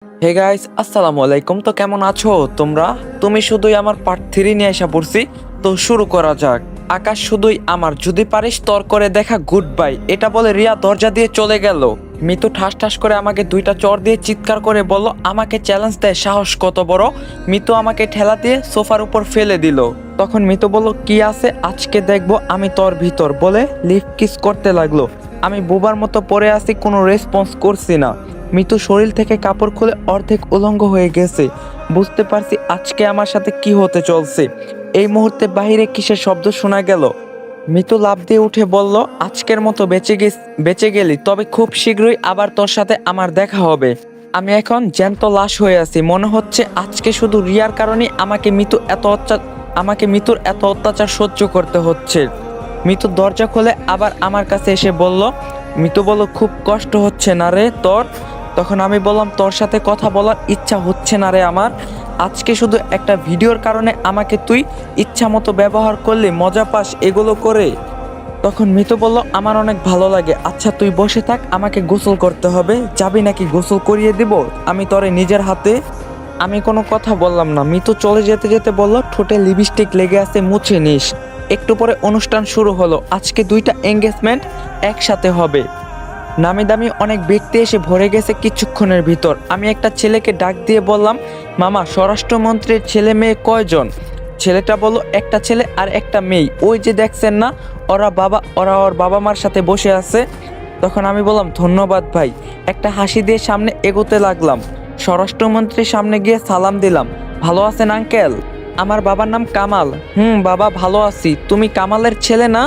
Hey guys, আসসালামু আলাইকুম। তো কেমন আছো তোমরা? তুমি শুধুই আমার পার্ট 3 নিয়ে এসে পড়ছি। তো শুরু করা যাক। আকাশ শুধুই আমার, যদি পারিস তর করে দেখা গুড বাই, এটা বলে রিয়া দরজা দিয়ে চলে গেল। মিতু ঠাস ঠাস করে আমাকে দুইটা চর দিয়ে চিৎকার করে বলল, আমাকে চ্যালেঞ্জ দেয়, সাহস কত বড়। মিতু আমাকে ঠেলা দিয়ে সোফার উপর ফেলে দিল। তখন মিতু বলল, কি আছে আজকে দেখবো আমি তোর ভিতর, বলে লিপ কিস করতে লাগলো। আমি বোবার মতো পড়ে আছি, কোনো রেসপন্স করছি না। মিতু শরীর থেকে কাপড় খুলে অর্ধেক উলঙ্গ হয়ে গেছে। বুঝতে পারছি আজকে আমার সাথে কি হতে চলছে। এই মুহূর্তে বাহিরে কিসের শব্দ শোনা গেল। মিতু লাফ দিয়ে উঠে বলল, আজকের মতো বেঁচে গেলি, তবে খুব শীঘ্রই আবার তোর সাথে আমার দেখা হবে। আমি এখন জ্যান্ত লাশ হয়ে আছি। মনে হচ্ছে আজকে শুধু রিয়ার কারণে আমাকে মিতুর এত অত্যাচার সহ্য করতে হচ্ছে। মিতু দরজা খুলে আবার আমার কাছে এসে বলল, মিতু বলল, খুব কষ্ট হচ্ছে না রে তোর? তখন আমি বললাম, তোর সাথে কথা বলার ইচ্ছা হচ্ছে না রে আমার। আজকে শুধু একটা ভিডিওর কারণে আমাকে তুই ইচ্ছা মতো ব্যবহার করলে মজা পাস এগুলো করে? তখন মিতু বলল, আমার অনেক ভালো লাগে। আচ্ছা তুই বসে থাক, আমাকে গোসল করতে হবে। যাবি নাকি গোসল করিয়ে দিব আমি তোরে নিজের হাতে? আমি কোনো কথা বললাম না। মিতু চলে যেতে যেতে বলল, ঠোঁটে লিপস্টিক লেগে আছে, মুছে নিস। একটু পরে অনুষ্ঠান শুরু হলো। আজকে দুইটা এঙ্গেজমেন্ট একসাথে হবে। নামি দামি অনেক ব্যক্তি এসে ভরে গেছে কিছুক্ষণের ভিতর। আমি একটা ছেলেকে ডাক দিয়ে বললাম, মামা, স্বরাষ্ট্রমন্ত্রীর ছেলে মেয়ে কয়জন? ছেলেটা বলল, একটা ছেলে আর একটা মেয়ে, ওই যে দেখছেন না, ওরা ওর বাবা মার সাথে বসে আছে। তখন আমি বললাম, ধন্যবাদ ভাই। একটা হাসি দিয়ে সামনে এগোতে লাগলাম। স্বরাষ্ট্রমন্ত্রীর সামনে গিয়ে সালাম দিলাম। ভালো আছেন আঙ্কেল? আমার বাবার নাম কামাল। বাবা, ভালো আছি। তুমি কামালের ছেলে না?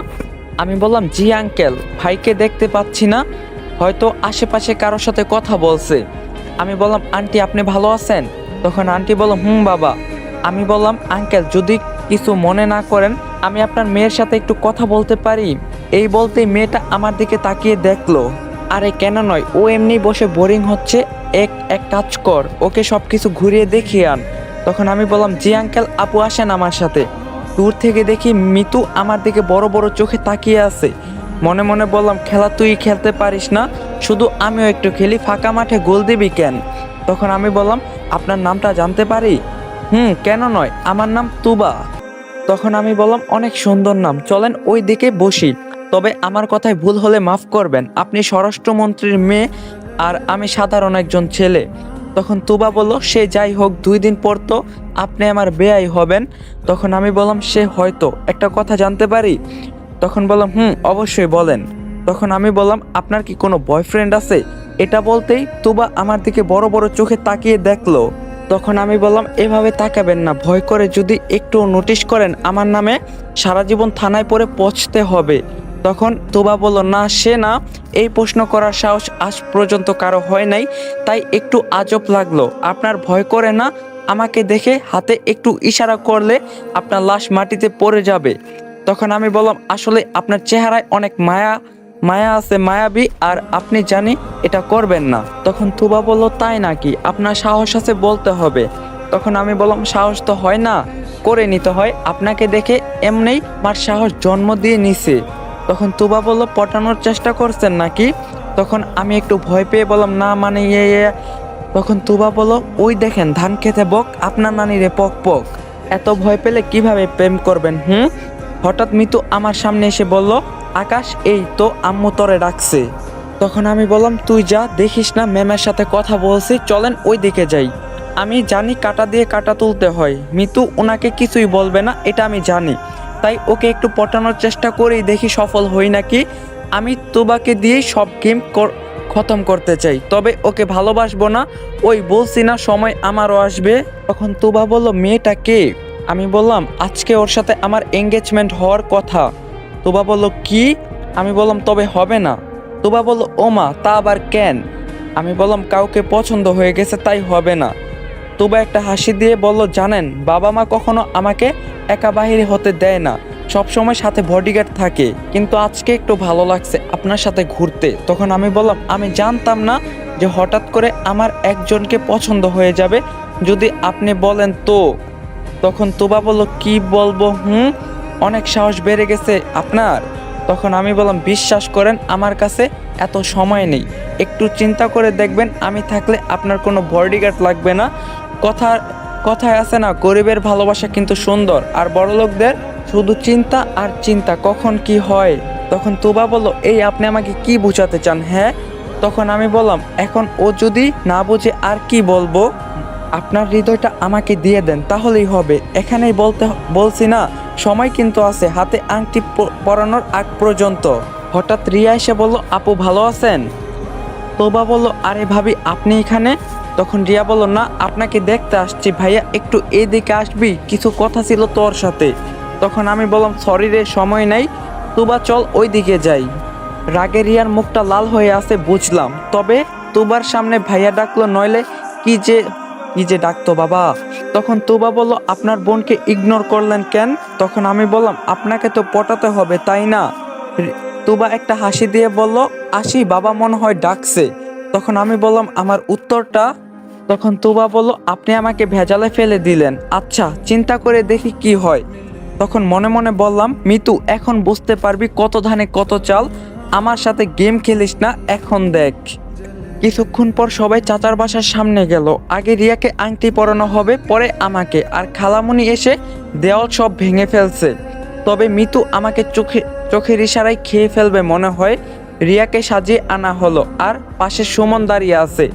আমি বললাম, জি আঙ্কেল। ভাইকে দেখতে পাচ্ছি না, হয়তো আশেপাশে কারোর সাথে কথা বলছে। আমি বললাম, আন্টি আপনি ভালো আছেন? তখন আন্টি বলল, বাবা। আমি বললাম, আঙ্কেল যদি কিছু মনে না করেন, আমি আপনার মেয়ের সাথে একটু কথা বলতে পারি? এই বলতেই মেয়েটা আমার দিকে তাকিয়ে দেখলো। আরে কেন নয়, ও এমনি বসে বোরিং হচ্ছে, এক কাজ কর, ওকে সব কিছু ঘুরিয়ে দেখিয়ে আন। তখন আমি বললাম, জি আঙ্কেল, আপু আসেন আমার সাথে। দূর থেকে দেখি মিতু আমার দিকে বড় বড় চোখে তাকিয়ে আছে। মনে মনে বললাম, খেলা তুই খেলতে পারিস না, শুধু আমিও একটু খেলি, ফাঁকা মাঠে গোল দিবি কেন? তখন আমি বললাম, আপনার নামটা জানতে পারি? কেন নয়, আমার নাম তুবা। তখন আমি বললাম, অনেক সুন্দর নাম, চলেন ওই দিকে বসি। তবে আমার কথায় ভুল হলে মাফ করবেন, আপনি স্বরাষ্ট্রমন্ত্রীর মেয়ে আর আমি সাধারণ একজন ছেলে। তখন তুবা বলল, সে যাই হোক, 2 দিন পর তো আপনি আমার বেয়াই হবেন। তখন আমি বললাম, সে হয়তো, একটা কথা জানতে পারি? তখন বললাম, অবশ্যই বলেন। তখন আমি বললাম, আপনার কি কোনো বয়ফ্রেন্ড আছে? এটা বলতেই তুবা আমার দিকে বড় বড় চোখে তাকিয়ে দেখলো। তখন আমি বললাম, এভাবে তাকাবেন না, ভয় করে যদি একটু নোটিশ করেন আমার নামে সারা জীবন থানায় পড়ে পচতে হবে। তখন তুবা বলল, না সে না, এই প্রশ্ন করার সাহস আজ পর্যন্ত কারো হয় নাই, তাই একটু আজব লাগলো। আপনার ভয় করে না? আমাকে দেখে হাতে একটু ইশারা করলে আপনার লাশ মাটিতে পড়ে যাবে। তখন আমি বললাম, আসলে আপনার চেহারায় অনেক মায়া মায়া আছে, মায়াবী, আর আপনি জানি এটা করবেন না। তখন তুবা বলল, তাই নাকি? আপনার সাহস আছে, বলতে হবে। তখন আমি বললাম, সাহস তো হয় না, করে নিতে হয়। আপনাকে দেখে এমনিই আমার সাহস জন্ম দিয়ে নিছে। তখন তুবা বলল, পটানোর চেষ্টা করছেন নাকি? তখন আমি একটু ভয় পেয়ে বললাম, না মানে তখন তুবা বলল, ওই দেখেন ধান খেতে বক, আপনার নানি রে পক পক। এত ভয় পেলে কিভাবে প্রেম করবেন? হঠাৎ মিতু আমার সামনে এসে বলল, আকাশ, এই তো আম্মু তরে ডাকছে। তখন আমি বললাম, তুই যা, দেখিস না ম্যামের সাথে কথা বলছি, চলেন ওই দিকে যাই। আমি জানি কাটা দিয়ে কাটা তুলতে হয়, মিতু ওনাকে কিছুই বলবে না, এটা আমি জানি। তাই ওকে একটু পটানোর চেষ্টা করেই দেখি সফল হই নাকি। আমি তুবাকে দিয়েই সব গেম খতম করতে চাই, তবে ওকে ভালোবাসবো না। ওই বলছি না, সময় আমারও আসবে। তখন তুবা বলল, মেয়েটা কে? আমি বললাম, আজকে ওর সাথে আমার এঙ্গেজমেন্ট হওয়ার কথা। তুবা বলল, কি? আমি বললাম, তবে হবে না। তুবা বলল, ওমা, তা আবার কেন? আমি বললাম, কাউকে পছন্দ হয়ে গেছে, তাই হবে না। তুবা একটা হাসি দিয়ে বলল, জানেন, বাবা মা কখনো আমাকে একা বাহিরে হতে দেয় না, সব সময় সাথে বডিগার্ড থাকে, কিন্তু আজকে একটু ভালো লাগছে আপনার সাথে ঘুরতে। তখন আমি বললাম, আমি জানতাম না যে হঠাৎ করে আমার একজনকে পছন্দ হয়ে যাবে, যদি আপনি বলেন তো। তখন তুবা বলল, কি বলবো? অনেক সাহস বেড়ে গেছে আপনার। তখন আমি বললাম, বিশ্বাস করেন আমার কাছে এত সময় নেই, একটু চিন্তা করে দেখবেন, আমি থাকলে আপনার কোনো বডিগার্ড লাগবে না। কথা কথায় আছে না, গরিবের ভালোবাসা কিন্তু সুন্দর, আর বড়লোকদের শুধু চিন্তা আর চিন্তা, কখন কি হয়। তখন তুবা বলল, এই আপনি আমাকে কি বোঝাতে চান? হ্যাঁ। তখন আমি বললাম, এখন ও যদি না বুঝে আর কি বলবো, আপনার হৃদয়টা আমাকে দিয়ে দেন, তাহলেই হবে। এখানেই বলছি না, সময় কিন্তু আছে, হাতে আংটি পরানোর আগ পর্যন্ত। হঠাৎ রিয়া এসে বলল, আপু ভালো আছেন? তোবা বলল, আরে ভাবি আপনি এখানে? তখন রিয়া বলল, না আপনাকে দেখতে আসছি ভাইয়া, একটু এদিকে আসবি, কিছু কথা ছিল তোর সাথে। তখন আমি বললাম, সরি রে, সময় নাই, তোবা চল ওই দিকে যাই। রাগে রিয়ার মুখটা লাল হয়ে আছে বুঝলাম, তবে তোবার সামনে ভাইয়া ডাকলো, নইলে কি যে কি যে ডাকতো বাবা। তখন তোবা বলল, আপনার বোনকে ইগনোর করলেন কেন? তখন আমি বললাম, আপনাকে তো পটাতে হবে তাই না? তুবা একটা হাসি দিয়ে বলল, আসি, বাবা মনে হয় ডাকছে। তখন আমি বললাম, আমার উত্তরটা? তখন তুবা বলল, আপনি আমাকে ভেজালে ফেলে দিলেন, আচ্ছা চিন্তা করে দেখি কি হয়। তখন মনে মনে বললাম, মিতু এখন বুঝতে পারবি কত ধানে কত চাল, আমার সাথে গেম খেলিস না, এখন দেখ। কিছুক্ষণ পর সবাই চাচার বাসার সামনে গেল। আগে রিয়াকে আংটি পরানো হবে, পরে আমাকে, আর খালামুনি এসে দেওয়াল সব ভেঙে ফেলছে। তবে মিতু আমাকে চোখের ইশারায় খেয়ে ফেলবে মনে হয়। রিয়াকে সাজিয়ে আনা হলো, আর পাশে সুমন দাঁড়িয়ে আছে।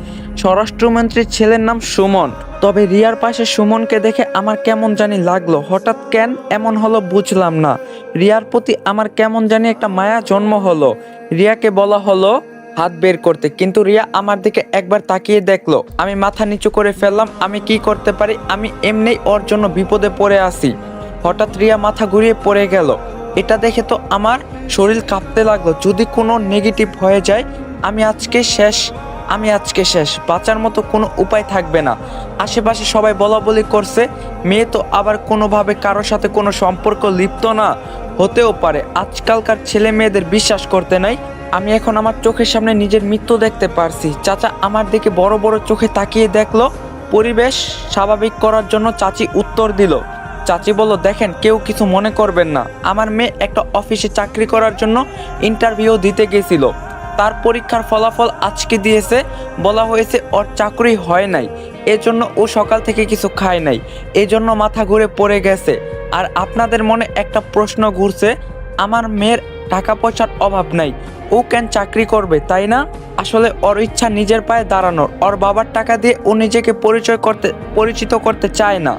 স্বরাষ্ট্রমন্ত্রীর ছেলের নাম সুমন। তবে রিয়ার পাশে সুমনকে দেখে আমার কেমন জানি লাগলো, হঠাৎ কেন এমন হলো বুঝলাম না। রিয়ার প্রতি আমার কেমন জানি একটা মায়া জন্ম হলো। রিয়াকে বলা হলো হাত বের করতে, কিন্তু রিয়া আমার দিকে একবার তাকিয়ে দেখলো। আমি মাথা নিচু করে ফেললাম, আমি কি করতে পারি, আমি এমনিই ওর জন্য বিপদে পড়ে আসি। হঠাৎ রিয়া মাথা ঘুরিয়ে পড়ে গেল। এটা দেখে তো আমার শরীর কাঁপতে লাগলো, যদি কোনো নেগেটিভ হয়ে যায় আমি আজকে শেষ, বাঁচার মতো কোনো উপায় থাকবে না। আশেপাশে সবাই বলা বলি করছে, মেয়ে তো আবার কোনোভাবে কারোর সাথে কোনো সম্পর্ক লিপ্ত না, হতেও পারে। আজকালকার ছেলে মেয়েদের বিশ্বাস করতে নাই। আমি এখন আমার চোখের সামনে নিজের মৃত্যু দেখতে পারছি। চাচা আমার দিকে বড় বড় চোখে তাকিয়ে দেখলো। পরিবেশ স্বাভাবিক করার জন্য চাচি উত্তর দিল। চাচি বলল, দেখেন কেউ কিছু মনে করবেন না, আমার মেয়ে একটা অফিসে চাকরি করার জন্য ইন্টারভিউ দিতে গেছিল, তার পরীক্ষার ফলাফল আজকে দিয়েছে। বলা হয়েছে ওর চাকরি হয় নাই, এজন্য ও সকাল থেকে কিছু খায় নাই, এজন্য মাথা ঘুরে পড়ে গেছে। আর আপনাদের মনে একটা প্রশ্ন ঘুরছে, আমার মেয়ের টাকা পয়সার অভাব নাই, ও কেন চাকরি করবে, তাই না? আসলে ওর ইচ্ছা নিজের পায়ে দাঁড়ানোর, ওর বাবার টাকা দিয়ে ও নিজেকে পরিচিত করতে চায় না।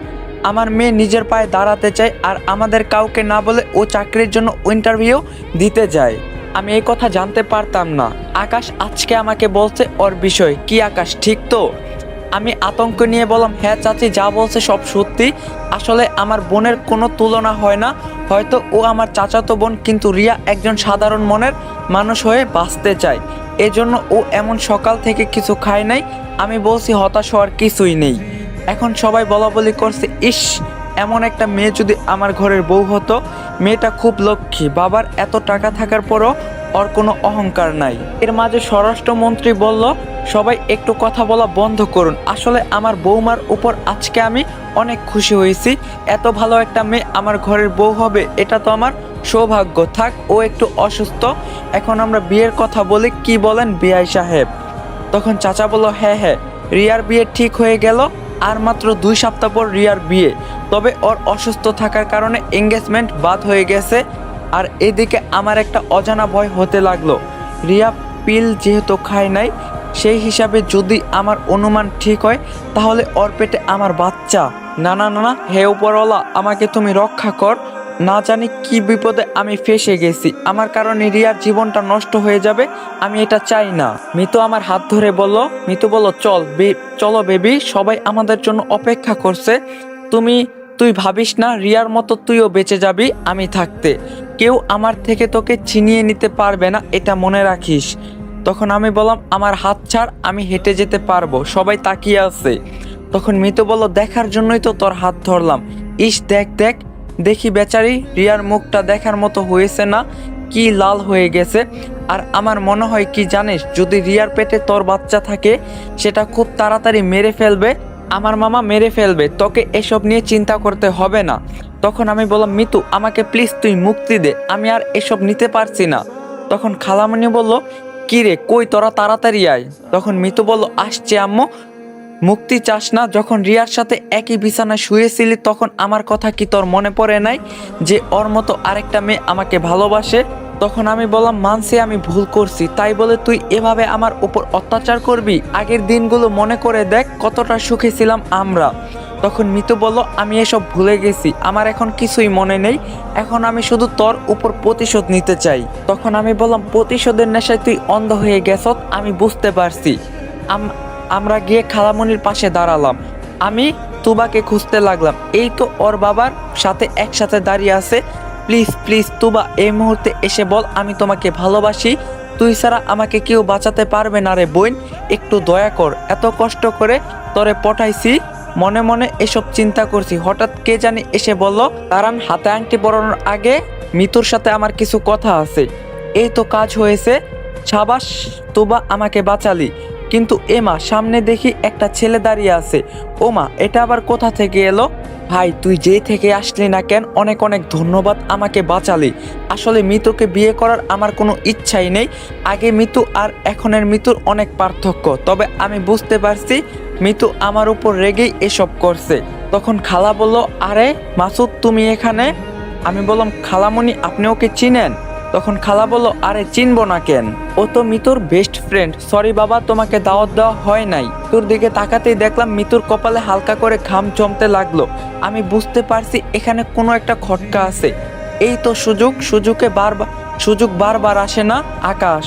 আমার মেয়ে নিজের পায়ে দাঁড়াতে চায়, আর আমাদের কাউকে না বলে ও চাকরির জন্য ইন্টারভিউ দিতে যায়। আমি এই কথা জানতে পারতাম না। আকাশ আজকে আমাকে বলছে ওর বিষয়। কি আকাশ, ঠিক তো? আমি আতঙ্ক নিয়ে বললাম, হ্যাঁ চাচি, যা বলছে সব সত্যি। আসলে আমার বোনের কোনো তুলনা হয় না, হয়তো ও আমার চাচাতো বোন, কিন্তু রিয়া একজন সাধারণ মনের মানুষ হয়ে বাঁচতে চায়, এজন্য ও এমন সকাল থেকে কিছু খায় নাই। আমি বলছি হতাশ হওয়ার কিছুই নেই। এখন সবাই বলা বলি করছে, ইস, এমন একটা মেয়ে যদি আমার ঘরের বউ হতো। মেয়েটা খুব লক্ষ্মী, বাবার এত টাকা থাকার পরও ওর কোনো অহংকার নাই। এর মাঝে স্বরাষ্ট্রমন্ত্রী বলল, সবাই একটু কথা বলা বন্ধ করুন। আসলে আমার বৌমার উপর আজকে আমি অনেক খুশি হয়েছি। এত ভালো একটা মেয়ে আমার ঘরের বউ হবে, এটা তো আমার সৌভাগ্য। থাক, ও একটু অসুস্থ, এখন আমরা বিয়ের কথা বলি, কি বলেন বিআই সাহেব? তখন চাচা বলল, হ্যাঁ হ্যাঁ, রিয়ার বিয়ে ঠিক হয়ে গেল, আর মাত্র 2 সপ্তাহ পর রিয়ার বিয়ে। তবে ওর অসুস্থ থাকার কারণে এঙ্গেজমেন্ট বাদ হয়ে গেছে। আর এদিকে আমার একটা অজানা ভয় হতে লাগলো। রিয়া পিল যেহেতু খায় নাই, সেই হিসাবে যদি আমার অনুমান ঠিক হয়, তাহলে ওর পেটে আমার বাচ্চা। না না না না, হে উপরওয়ালা, আমাকে তুমি রক্ষা কর। না জানি কি বিপদে আমি ফেঁসে গেছি, আমার কারণে রিয়ার জীবনটা নষ্ট হয়ে যাবে, আমি এটা চাই না। মিতু আমার হাত ধরে বলল, চলো বেবি, সবাই আমাদের জন্য অপেক্ষা করছে। তুই ভাবিস না, রিয়ার মতো তুইও বেঁচে যাবি আমি থাকতে। কেউ আমার থেকে তোকে ছিনিয়ে নিতে পারবে না, এটা মনে রাখিস। তখন আমি বললাম, আমার হাত ছাড়, আমি হেঁটে যেতে পারবো, সবাই তাকিয়ে আছে। তখন মিতু বলল, দেখার জন্যই তো তোর হাত ধরলাম। ইস, দেখি বেচারি রিয়ার মুখটা দেখার মতো হয়েছে না, কি লাল হয়ে গেছে। আর আমার মনে হয় কি জানিস, যদি রিয়ার পেটে তোর বাচ্চা থাকে, সেটা খুব তাড়াতাড়ি মেরে ফেলবে, আমার মামা মেরে ফেলবে, তোকে এসব নিয়ে চিন্তা করতে হবে না। তখন আমি বললাম, মিতু আমাকে প্লিজ তুই মুক্তি দে, আমি আর এসব নিতে পারছি না। তখন খালামণি বলল, কি রে কই তোরা তাড়াতাড়ি আয়। তখন মিতু বলল আসছে আম্মু। মুক্তি চাস না? যখন রিয়ার সাথে একই বিছানায় শুয়েছিলি তখন আমার কথা কি তোর মনে পড়ে নাই যে ওর মতো আরেকটা মেয়ে আমাকে ভালোবাসে? তখন আমি বললাম মানছি আমি ভুল করছি, তাই বলে তুই এভাবে আমার উপর অত্যাচার করবি? আগের দিনগুলো মনে করে দেখ কতটা সুখে ছিলাম আমরা। তখন মিতু বলল আমি এসব ভুলে গেছি, আমার এখন কিছুই মনে নেই, এখন আমি শুধু তোর উপর প্রতিশোধ নিতে চাই। তখন আমি বললাম প্রতিশোধের নেশায় তুই অন্ধ হয়ে গেছত, আমি বুঝতে পারছি। আমরা গিয়ে খালামণির পাশে দাঁড়ালাম, আমি তুবাকে খুঁজতে লাগলাম, এই তো ওর বাবার সাথে একসাথে দাঁড়িয়ে আছে। প্লিজ প্লিজ তুবা এই মুহূর্তে এসে বল আমি তোমাকে ভালোবাসি, তুই ছাড়া আমাকে কেউ বাঁচাতে পারবে না রে বোন, একটু দয়া কর। এত কষ্ট করে তোরে পঠাইছি, মনে মনে এসব চিন্তা করছি, হঠাৎ কে জানি এসে বলল দাঁড়ান, হাতে আংটি পরানোর আগে মিতুর সাথে আমার কিছু কথা আছে। এই তো কাজ হয়েছে, সাবাস তুবা আমাকে বাঁচালি। কিন্তু এমা সামনে দেখি একটা ছেলে দাঁড়িয়ে আছে, ও মা এটা আবার কোথা থেকে এলো? ভাই তুই যেই থেকে আসলি না কেন অনেক অনেক ধন্যবাদ, আমাকে বাঁচালি। আসলে মিতুকে বিয়ে করার আমার কোনো ইচ্ছাই নেই, আগে মিতু আর এখনের মিতুর অনেক পার্থক্য, তবে আমি বুঝতে পারছি মিতু আমার উপর রেগেই এসব করছে। তখন খালা বলল আরে মাসুদ তুমি এখানে? আমি বললাম খালামণি আপনি ওকে চিনেন? তখন খালা বলল আরে চিনবো না কেন, ও তো মিতুর বেস্ট ফ্রেন্ড। সরি বাবা তোমাকে দাওয়াত দেওয়া হয় নাই। তোর দিকে তাকাতেই দেখলাম মিতুর কপালে হালকা করে ঘাম জমতে লাগলো। আমি বুঝতে পারছি এখানে কোনো একটা খটকা আছে। এই তো সুযোগ বারবার আসে না আকাশ,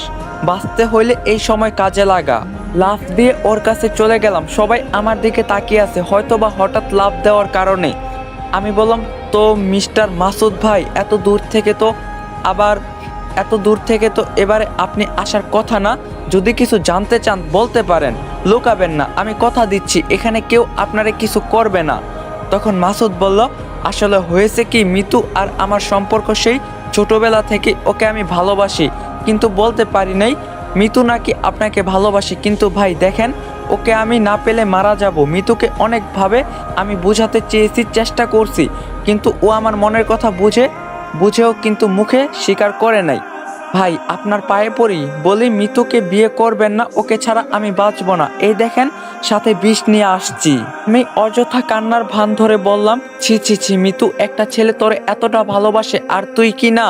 বাঁচতে হইলে এই সময় কাজে লাগা। লাফ দিয়ে ওর কাছে চলে গেলাম, সবাই আমার দিকে তাকিয়ে আছে, হয়তো বা হঠাৎ লাফ দেওয়ার কারণে। আমি বললাম তো মিস্টার মাসুদ ভাই এত দূর থেকে তো এবারে আপনি আসার কথা না, যদি কিছু জানতে চান বলতে পারেন, লুকাবেন না, আমি কথা দিচ্ছি এখানে কেউ আপনারে কিছু করবে না। তখন মাসুদ বলল আসলে হয়েছে কি, মিতু আর আমার সম্পর্ক সেই ছোটবেলা থেকে, ওকে আমি ভালোবাসি কিন্তু বলতে পারি নাই। মিতু নাকি আপনাকে ভালোবাসে, কিন্তু ভাই দেখেন ওকে আমি না পেলে মারা যাব। মিতুকে অনেকভাবে আমি বোঝাতে চেয়েছি, চেষ্টা করছি, কিন্তু ও আমার মনের কথা বুঝেও কিন্তু মুখে স্বীকার করে নাই। ভাই আপনার পায়ে পড়ি, বলি মিতুকে বিয়ে করবেন না, ওকে ছাড়া আমি বাঁচব না। এই দেখেন সাথে বিষ নিয়ে আসছি। আমি অযথা কান্নার ভান ধরে বললাম ছি ছি ছি মিতু, একটা ছেলে তোরে এতটা ভালোবাসে আর তুই কি না?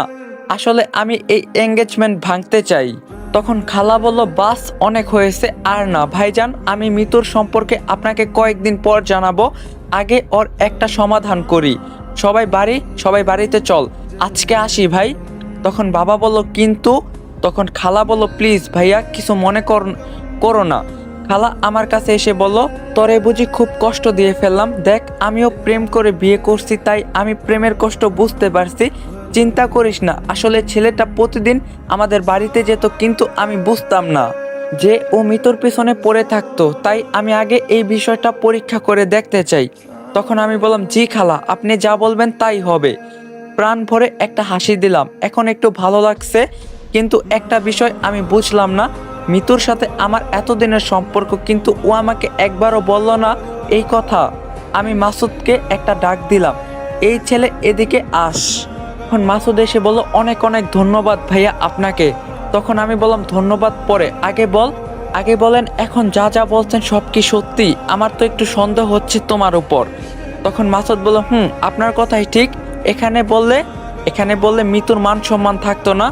আসলে আমি এই এঙ্গেজমেন্ট ভাঙতে চাই। তখন খালা বলল বাস অনেক হয়েছে, আর না ভাইজান, আমি মিতুর সম্পর্কে আপনাকে কয়েকদিন পর জানাবো, আগে ওর একটা সমাধান করি। সবাই বাড়িতে চল, আজকে আসি ভাই। তখন বাবা বলল কিন্তু, তখন খালা বলল প্লিজ ভাইয়া কিছু মনে করো না। খালা আমার কাছে এসে বলল তোরে বুঝি খুব কষ্ট দিয়ে ফেললাম, দেখ আমিও প্রেম করে বিয়ে করছি, তাই আমি প্রেমের কষ্ট বুঝতে পারছি, চিন্তা করিস না। আসলে ছেলেটা প্রতিদিন আমাদের বাড়িতে যেত, কিন্তু আমি বুঝতাম না যে ও মিতুর পিছনে পড়ে থাকতো, তাই আমি আগে এই বিষয়টা পরীক্ষা করে দেখতে চাই। তখন আমি বললাম জি খালা, আপনি যা বলবেন তাই হবে। প্রাণ ভরে একটা হাসি দিলাম, এখন একটু ভালো লাগছে। কিন্তু একটা বিষয় আমি বুঝলাম না, মিতুর সাথে আমার এতদিনের সম্পর্ক, কিন্তু ও আমাকে একবারও বলল না এই কথা। আমি মাসুদকে একটা ডাক দিলাম, এই ছেলে এদিকে আস। তখন মাসুদ এসে বলল অনেক অনেক ধন্যবাদ ভাইয়া আপনাকে। তখন আমি বললাম ধন্যবাদ পরে, আগে বলেন এখন যা যা বলছেন সব কি সত্যি? আমার তো একটু সন্দেহ হচ্ছে তোমার উপর। তখন মাসুদ বলল আপনার কথাই ঠিক, এখানে বললে মিতুর মান সম্মান থাকতো না,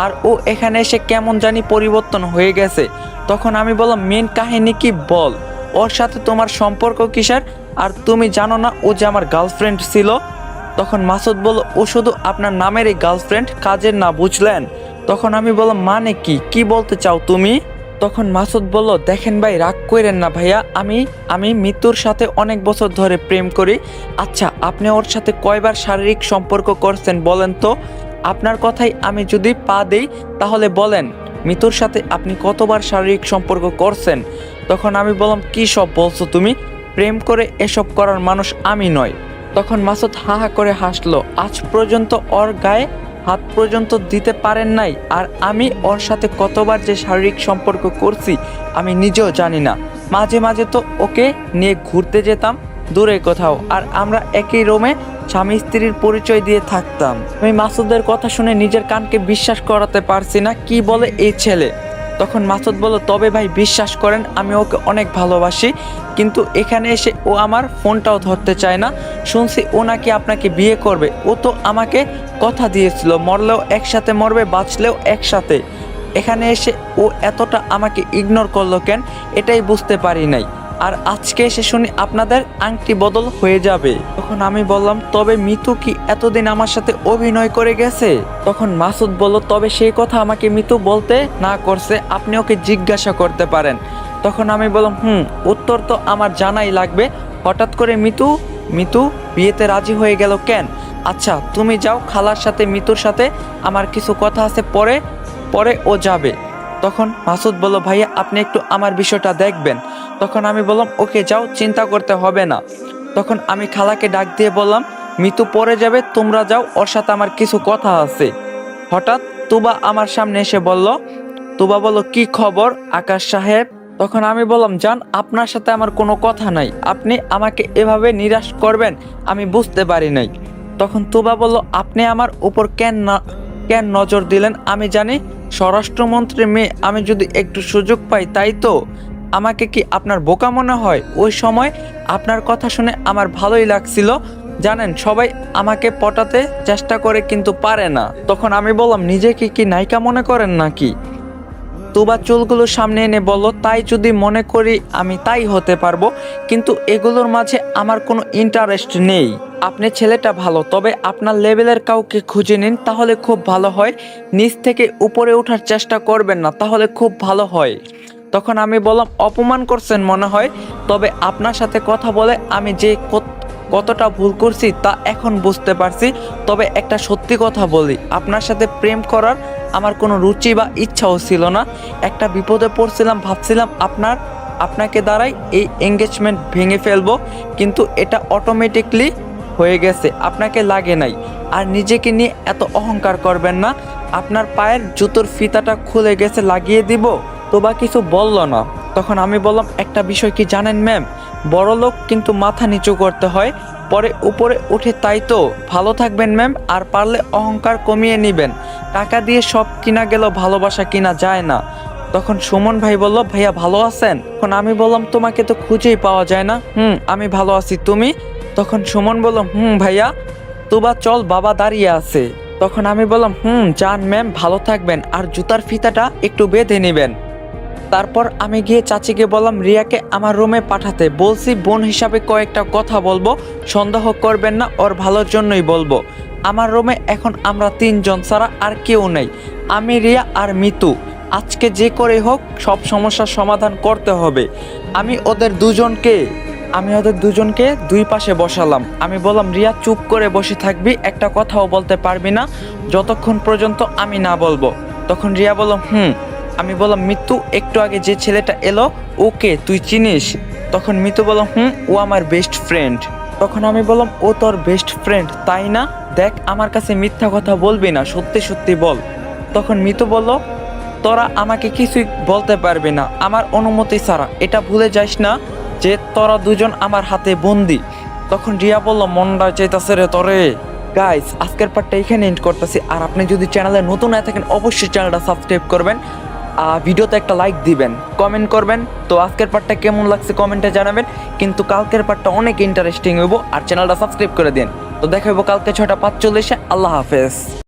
আর ও এখানে এসে কেমন জানি পরিবর্তন হয়ে গেছে। তখন আমি বললাম মেন কাহিনী কি বল, ওর সাথে তোমার সম্পর্ক কিসের? আর তুমি জানো না ও যে আমার গার্লফ্রেন্ড ছিল? তখন মাসুদ বলল ও শুধু আপনার নামের এই গার্লফ্রেন্ড, কাজের না, বুঝলেন? তখন আমি বললাম মানে কি বলতে চাও তুমি? তখন মাসুদ বলল দেখেন ভাই রাগ করেন না ভাইয়া, আমি মিতুর সাথে অনেক বছর ধরে প্রেম করি। আচ্ছা আপনি ওর সাথে কয়বার শারীরিক সম্পর্ক করছেন বলেন তো? আপনার কথাই আমি যদি পা দেই তাহলে বলেন মিতুর সাথে আপনি কতবার শারীরিক সম্পর্ক করছেন? তখন আমি বললাম কি সব বলছো তুমি, প্রেম করে এসব করার মানুষ আমি নয়। তখন মাসুদ হা হা করে হাসলো, আজ পর্যন্ত ওর গায়ে হাত পর্যন্ত দিতে পারেন নাই, আর আমি ওর সাথে কতবার যে শারীরিক সম্পর্ক করছি আমি নিজেও জানি না। মাঝে মাঝে তো ওকে নিয়ে ঘুরতে যেতাম দূরে কোথাও, আর আমরা একই রুমে স্বামী স্ত্রীর পরিচয় দিয়ে থাকতাম। আমি মাসুদের কথা শুনে নিজের কানকে বিশ্বাস করাতে পারছি না, কি বলে এই ছেলে? তখন মাসুদ বলল, তবে ভাই বিশ্বাস করেন আমি ওকে অনেক ভালোবাসি, কিন্তু এখানে এসে ও আমার ফোনটাও ধরতে চায় না। শুনছি ও নাকি আপনাকে বিয়ে করবে। ও তো আমাকে কথা দিয়েছিল, মরলেও একসাথে মরবে, বাঁচলেও একসাথে। এখানে এসে ও এতটা আমাকে ইগনোর করলো কেন, এটাই বুঝতে পারি নাই। আর আজকে এসে শুনি আপনাদের আংটি বদল হয়ে যাবে। তখন আমি বললাম, তবে মিতু কি এতদিন আমার সাথে অভিনয় করে গেছে? তখন মাসুদ বলল, তবে সেই কথা আমাকে মিতু বলতে না করছে, আপনি ওকে জিজ্ঞাসা করতে পারেন। তখন আমি বললাম, উত্তর তো আমার জানাই লাগবে। হঠাৎ করে মিতু মিতু বিয়েতে রাজি হয়ে গেল কেন? আচ্ছা তুমি যাও, খালার সাথে মিতুর সাথে আমার কিছু কথা আছে, পরে পরে ও যাবে। তখন মাসুদ বলল, ভাইয়া আপনি একটু আমার বিষয়টা দেখবেন। তখন আমি বললাম, ওকে যাও, চিন্তা করতে হবে না। তখন আমি খালাকে ডাক দিয়ে বললাম, মিতু পরে যাবে, তোমরা যাও, ওর সাথে আমার কিছু কথা আছে। হঠাৎ তুবা আমার সামনে এসে বলল, তুবা বলল, কি খবর আকাশ সাহেব? তখন আমি বললাম, জান আপনার সাথে আমার কোনো কথা নাই, আপনি আমাকে এভাবে নিরাশ করবেন আমি বুঝতে পারি নাই। তখন তুবা বলল, আপনি আমার উপর কেন নজর দিলেন? আমি জানি স্বরাষ্ট্রমন্ত্রীর মেয়ে, আমি যদি একটু সুযোগ পাই তাই তো। আমাকে কি আপনার বোকা মনে হয়? ওই সময় আপনার কথা শুনে আমার ভালোই লাগছিল। জানেন সবাই আমাকে পটাতে চেষ্টা করে কিন্তু পারে না। তখন আমি বললাম, নিজেকে কি নায়িকা মনে করেন নাকি? তুবা চুলগুলো সামনে এনে বলল, তাই যদি মনে করি আমি তাই হতে পারবো, কিন্তু এগুলোর মাঝে আমার কোনো ইন্টারেস্ট নেই। আপনি ছেলেটা ভালো, তবে আপনার লেভেলের কাউকে খুঁজে নিন, তাহলে খুব ভালো হয়। নিচ থেকে উপরে ওঠার চেষ্টা করবেন না, তাহলে খুব ভালো হয়। তখন আমি বললাম, অপমান করছেন মনে হয়, তবে আপনার সাথে কথা বলে আমি যে কতটা ভুল করছি তা এখন বুঝতে পারছি। তবে একটা সত্যি কথা বলি, আপনার সাথে প্রেম করার আমার কোনো রুচি বা ইচ্ছাও ছিল না। একটা বিপদে পড়ছিলাম, ভাবছিলাম আপনাকে দ্বারাই এই এঙ্গেজমেন্ট ভেঙে ফেলবো, কিন্তু এটা অটোমেটিকলি হয়ে গেছে, আপনাকে লাগে নাই। আর নিজেকে নিয়ে এত অহংকার করবেন না। আপনার পায়ের জুতোর ফিতাটা খুলে গেছে, লাগিয়ে দিব। তোবা কিছু বলল না। তখন আমি বললাম, একটা বিষয় কি জানেন ম্যাম, বড় লোক কিন্তু মাথা নিচু করতে হয়, পরে উপরে উঠে, তাই তো। ভালো থাকবেন ম্যাম, আর পারলে অহংকার কমিয়ে নেবেন। টাকা দিয়ে সব কিনা গেল, ভালোবাসা কিনা যায় না। তখন সুমন ভাই বলল, ভাইয়া ভালো আছেন? তখন আমি বললাম, তোমাকে তো খুঁজেই পাওয়া যায় না। আমি ভালো আছি, তুমি? তখন সুমন বলল, ভাইয়া। তুবা চল, বাবা দাঁড়িয়ে আছে। তখন আমি বললাম, যান ম্যাম, ভালো থাকবেন, আর জুতার ফিতাটা একটু বেঁধে নেবেন। তারপর আমি গিয়ে চাচিকে বললাম, রিয়াকে আমার রুমে পাঠাতে বলছি, বোন হিসাবে কয়েকটা কথা বলবো, সন্দেহ করবেন না, ওর ভালোর জন্যই বলবো। আমার রুমে এখন আমরা 3 জন ছাড়া আর কেউ নেই, আমি, রিয়া আর মিতু। আজকে যে করে হোক সব সমস্যার সমাধান করতে হবে। আমি ওদের দুজনকে দুই পাশে বসালাম। আমি বললাম, রিয়া চুপ করে বসে থাকবি, একটা কথাও বলতে পারবি না যতক্ষণ পর্যন্ত আমি না বলবো। তখন রিয়া বলল, আমি বললাম, মিতু একটু আগে যে ছেলেটা এলো, ওকে তুই চিনিস? তখন মিতু বলল, ও আমার বেস্ট ফ্রেন্ড। তখন আমি বললাম, ও তোর বেস্ট ফ্রেন্ড তাই না? দেখ, আমার কাছে মিথ্যা কথা বলবি না, সত্যি সত্যি বল। তখন মিতু বলল, তোরা আমাকে কিছুই বলতে পারবি না আমার অনুমতি ছাড়া, এটা ভুলে যাস না যে তোরা দুজন আমার হাতে বন্দি। তখন রিয়া বলল, মনটা চাইতাছে রে তোরে। গাইস, আজকের পার্টটা এখানে এন্ড করতেছি। আর আপনি যদি চ্যানেলে নতুন হয়ে থাকেন, অবশ্যই চ্যানেলটা সাবস্ক্রাইব করবেন, ভিডিওতে একটা লাইক দিবেন, কমেন্ট করবেন। তো আজকের পার্টটা কেমন লাগছে কমেন্টে জানাবেন, কিন্তু কালকের পার্টটা অনেক ইন্টারেস্টিং হইব। আর চ্যানেলটা সাবস্ক্রাইব করে দিন। তো দেখা হইব কালকে 6টা 45-এ। আল্লাহ হাফেজ।